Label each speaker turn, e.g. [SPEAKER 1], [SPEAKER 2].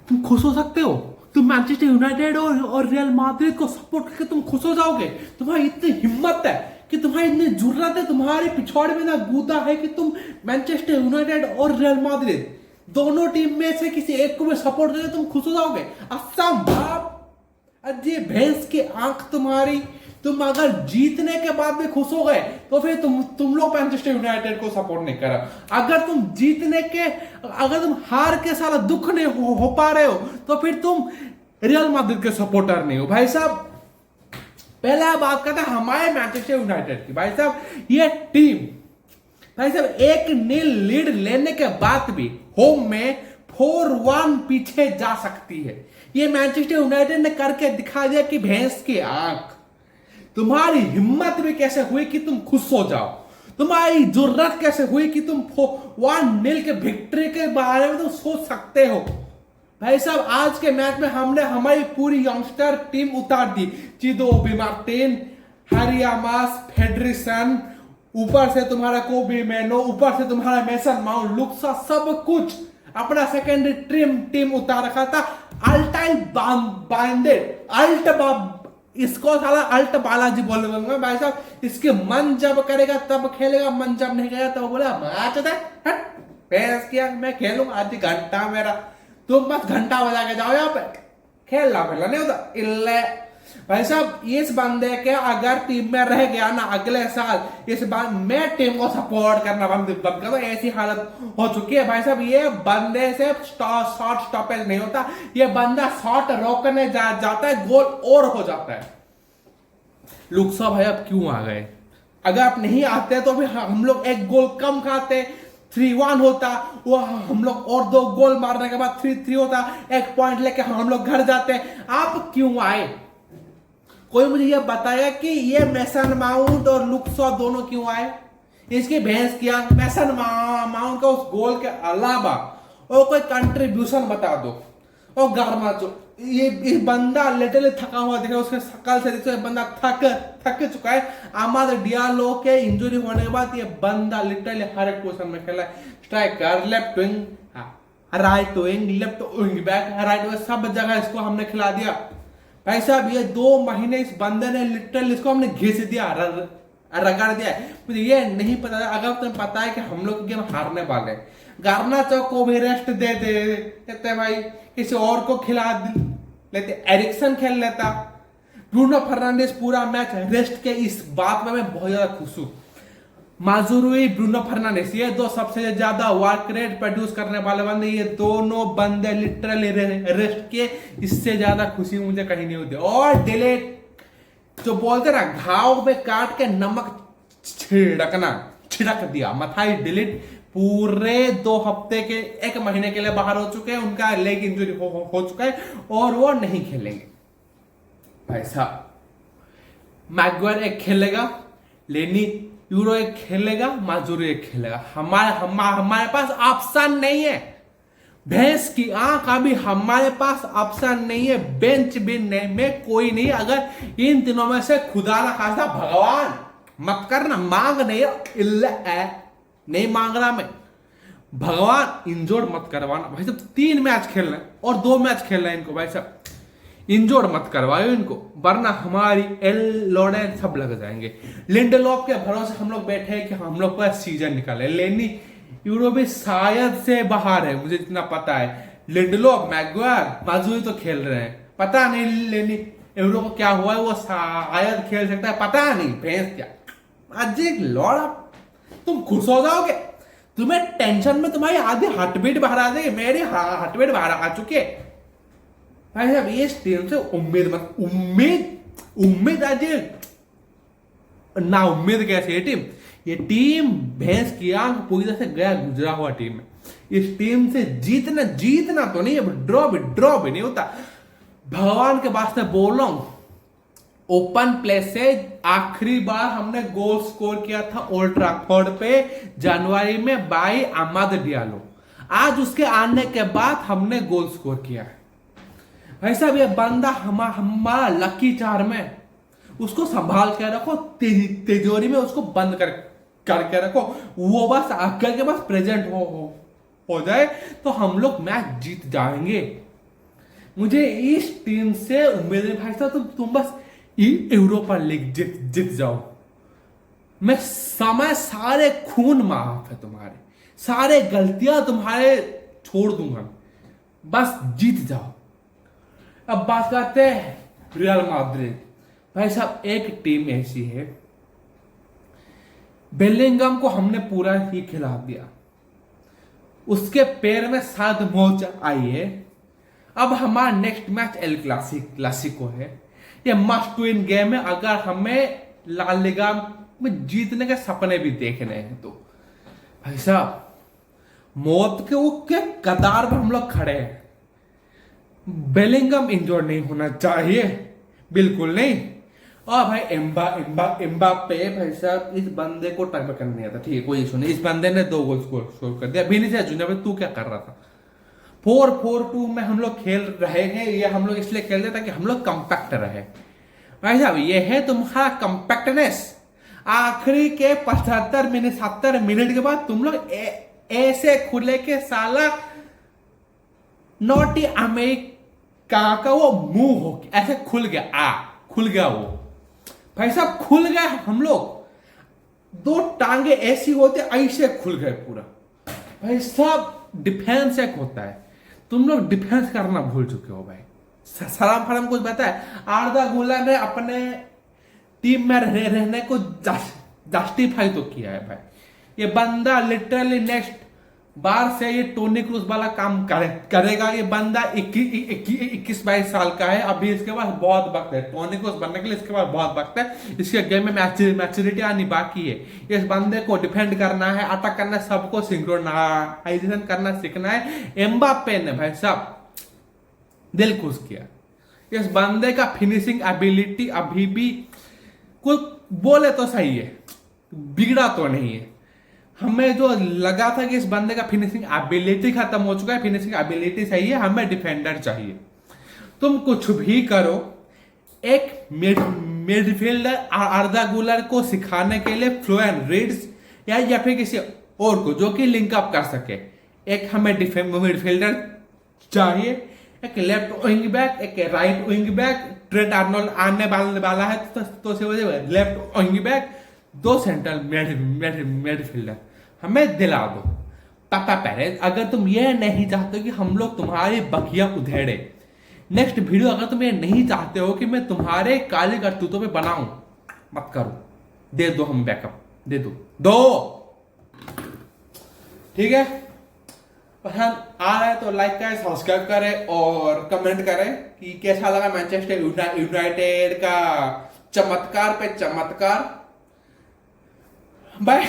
[SPEAKER 1] तुम खुश हो सकते हो? तुम मैनचेस्टर यूनाइटेड और रियल माद्रिद को सपोर्ट करके तुम खुश हो जाओगे? तुम्हारी इतनी हिम्मत है कि तुम्हारी इतनी जुर्रत है, तुम्हारे पिछवाड़े में ना गूदा है कि तुम मैनचेस्टर यूनाइटेड और रियल माद्रिद दोनों टीम में से किसी एक को भी सपोर्ट करके तुम खुश हो जाओगे? असंभव। अजय भैंस की आंख तुम्हारी। तुम अगर जीतने के बाद भी खुश हो गए तो फिर तुम लोग मैनचेस्टर यूनाइटेड को सपोर्ट नहीं करा। अगर तुम हार के साला दुख नहीं हो पा रहे हो तो फिर तुम रियल माद्रिद के सपोर्टर नहीं हो। भाई साहब, पहला बात करते हैं हमारे मैनचेस्टर यूनाइटेड की। भाई साहब, ये टीम भाई साहब 1-0 लीड लेने के बाद भी होम में 4-1 पीछे जा सकती है। ये मैनचेस्टर यूनाइटेड ने करके दिखा दिया कि भैंस की आंख। तुम्हारी हिम्मत भी कैसे हुई कि तुम खुश हो जाओ? तुम्हारी जुर्रत कैसे हुई कि तुम 1-0 के विक्ट्री के बारे में तुम सोच सकते हो? भाई साहब, आज के मैच में हमने हमारी पूरी यंगस्टर टीम उतार दी। चिदो बिमार्टिन, हरियामास, फेडरिसन, ऊपर से तुम्हारा कोबी मैनो, ऊपर से तुम्हारा मेसन माउंट, लुक्सा, सब कुछ अपना सेकेंडरी टीम उतार रखा था। अल्टाइल इसको साला अल्ट बालाजी बोल दूंगा। भाई साहब, इसके मन जब करेगा तब खेलेगा, मन जब नहीं करेगा तब बोला मैं खेलूंगा आज घंटा मेरा। तुम बस घंटा बजा के जाओ यहाँ पे, खेलना फिरना नहीं होता इल्ले। भाई साहब, इस बंदे के अगर टीम में रह गया ना अगले साल, इस बार मैं टीम को सपोर्ट करना बंद कर दो। ऐसी हालत हो चुकी है। भाई साहब, ये बंदे से शॉट स्टॉपेज नहीं होता, ये बंदा शॉट रोकने जाता है, गोल और हो जाता है। लुक्सा भाई अब क्यों आ गए? अगर आप नहीं आते तो भी हम लोग एक गोल कम खाते, 3-1 होता। वो हम लोग और 2 गोल मारने के बाद 3-3 होता, 1 पॉइंट लेके हम लोग घर जाते। आप क्यों आए? कोई मुझे ये बताया कि ये मेसन माउंट और लुक्सा दोनों क्यों आए? इसकी भैंस किया मेसन माउंट का उस गोल के अलावा और कोई कंट्रीब्यूशन बता दो। और गार्नाचो, ये बंदा लिटरली थका हुआ दिख रहा है, उसके शकल से दिख रहा है बंदा थक चुका है। आमाद डियालो के इंजरी होने के बाद ये बंदा लिटरली हर एक पोजीशन में खेला है। Striker, left wing, right wing, left wing back, right wing, सब जगह इसको हमने खिला दिया। भाई साहब, ये 2 महीने इस बंदे ने लिटरली इसको हमने घिस दिया, रगड़ दिया। मुझे ये नहीं पता था, अगर तुम्हें पता है कि हम लोग गेम हारने वाले, गार्नाचो को भी रेस्ट दे देते भाई, किसी और को खिला लेते, एरिक्सन खेल लेता, ब्रूनो फर्नांडिस पूरा मैच रेस्ट के। इस बात में मैं बहुत ज्यादा खुश हूं। माजुरुई, ब्रूनो फर्नांडिस, ये 2 सबसे ज्यादा वर्क रेट प्रोड्यूस करने वाले बंदे, ये दोनों बंदे लिटरली रेस्ट के। इससे ज्यादा खुशी मुझे कहीं नहीं होती। और डिलीट, जो बोलते ना घाव में काट के नमक छिड़क दिया, मथाई डिलीट। पूरे 2 हफ्ते के 1 महीने के लिए बाहर हो चुके हैं, उनका लेग इंजरी हो चुका है और वो नहीं खेलेंगे। भाई साहब, मैगवायर एक खेलेगा, लेनी यूरो एक खेलेगा, माजुरी एक खेलेगा। हमारे पास ऑप्शन नहीं है। भैंस की आंख, अभी हमारे पास ऑप्शन नहीं है। बेंच भी नहीं में कोई नहीं। अगर इन तीनों में से खुदा ना खासा भगवान मत करना, मांग नहीं मांग रहा मैं, भगवान इंजोर्ड मत करवाना। भाई साहब, 3 मैच खेलना है और 2 मैच खेलना है इनको। भाई साहब, इंजोर्ड मत करवाओ इनको, वरना हमारी लोड़े सब लग जाएंगे। लिंडलॉफ के भरोसे हम लोग बैठे हैं कि हम लोग का सीजन निकाले। लेनी यूरो भी शायद से बाहर है, मुझे इतना पता है। लिंडलॉफ, मैगवायर, माजुरी तो खेल रहे हैं, पता नहीं लेनी यूरो को क्या हुआ है, वो शायद खेल सकता है, पता नहीं। भैंस क्या अजीब लौड़ा। तुम खुश हो जाओगे, तुम्हें टेंशन में तुम्हारी आधी हार्टबीट बाहर आ जाएगी। मेरी हार्टबीट बाहर आ चुकी है। भाई साहब, ये टीम से उम्मीद आज ना उम्मीद कैसे? ये टीम भैंस की आंख पूरी तरह से गया गुजरा हुआ टीम है। इस टीम से जीतना तो नहीं है, ड्रॉ भी नहीं होता। भगवान के वास्ते बोल रहा हूं, ओपन प्ले से आखिरी बार हमने गोल स्कोर किया था ओल्ड ट्रैफोर्ड पे जनवरी में बाय अहमद डियालो। आज उसके आने के बाद हमने गोल स्कोर किया है। भाई साहब, ये बंदा हमारा लकी चार्म है। उसको संभाल के रखो, तिजोरी में उसको बंद करके रखो। वो बस अक्कल के पास प्रेजेंट हो जाए तो हम लोग मैच जीत जाएंगे। मुझे इस टीम से उम्मीद है भाई साहब, तुम बस यूरोपा लीग जीत जाओ। मैं समय सारे खून माफ है तुम्हारे, सारे गलतियां तुम्हारे छोड़ दूंगा, बस जीत जाओ। अब बात करते हैं रियल मैड्रिड। भाई साहब एक टीम ऐसी है, बेलिंगम को हमने पूरा ही खिला दिया, उसके पैर में शायद मोच आई है। अब हमारा नेक्स्ट मैच एल क्लासिको है, ये मस्ट विन गेम है अगर हमें ला लीगा में जीतने के सपने भी देखने हैं तो। भाई साहब मौत के कतार पर हम लोग खड़े हैं। बेलिंगम इंजोर नहीं होना चाहिए, बिल्कुल नहीं। और भाई एम्बाप्पे भाई साहब इस बंदे को टक्कर करने नहीं आता, ठीक है कोई इशू नहीं, इस बंदे ने 2 गोल स्कोर कर दिया। विनीसियस जूनियर भाई तू क्या कर रहा था? 4-4-2 में हम लोग खेल रहे हैं, ये हम लोग इसलिए खेल रहे ताकि हम लोग कंपैक्ट रहे। भाई साहब ये है तुम्हारा कंपैक्टनेस। आखिरी के 70 मिनट के बाद तुम लोग ऐसे खुले के साला नॉटी अमेरिका का वो मुंह हो ऐसे खुल गया वो। भाई साहब खुल गए हम लोग, 2 टांगे ऐसी होते ऐसे खुल गए पूरा। भाई साहब डिफेंस एक होता है, तुम लोग डिफेंस करना भूल चुके हो भाई। सलाम फलाम कुछ बताए, आर्दा गुलर ने अपने टीम में रहने को जस्टिफाई तो किया है भाई। ये बंदा लिटरली नेक्स्ट बार से ये टोनी क्रूज वाला काम करेगा। ये बंदा 21-22 साल का है, अभी इसके पास बहुत वक्त है टोनी क्रूज बनने के लिए, इसके पास बहुत वक्त है। इसके गेम में मैच्योरिटी आनी बाकी है। इस बंदे को डिफेंड करना है, अटैक करना है, सबको सिंक्रोनाइजेशन करना सीखना है। एम्बाप्पे ने भाई साहब दिल खुश किया। इस बंदे का फिनिशिंग एबिलिटी अभी भी कुछ बोले तो सही है, बिगड़ा तो नहीं है। हमें जो लगा था कि इस बंदे का फिनिशिंग एबिलिटी खत्म हो चुका है, फिनिशिंग एबिलिटी सही है, हमें डिफेंडर चाहिए। तुम कुछ भी करो, एक मिडफील्डर आर्दा गुलर को सिखाने के लिए फ्लोरियन रीड्स या फिर किसी और को जो कि लिंक अप कर सके। एक हमें मिडफील्डर चाहिए, एक लेफ्ट विंग बैक, एक right wing back. Trent Arnold आने वाला है तो left wing back, 2 central midfielder हमें दिला दो। पापा पेरेज अगर तुम ये नहीं चाहते कि हम लोग तुम्हारी बखिया उधेड़े, नेक्स्ट वीडियो अगर तुम ये नहीं चाहते हो कि मैं तुम्हारे काले करतूतों पे बनाऊं, मत करो, दे दो, हम बैकअप दे दो ठीक है। पसंद आ रहा है तो लाइक करें, सब्सक्राइब करें और कमेंट करें कि कैसा लगा मैनचेस्टर यूनाइटेड का चमत्कार पे चमत्कार। बाय।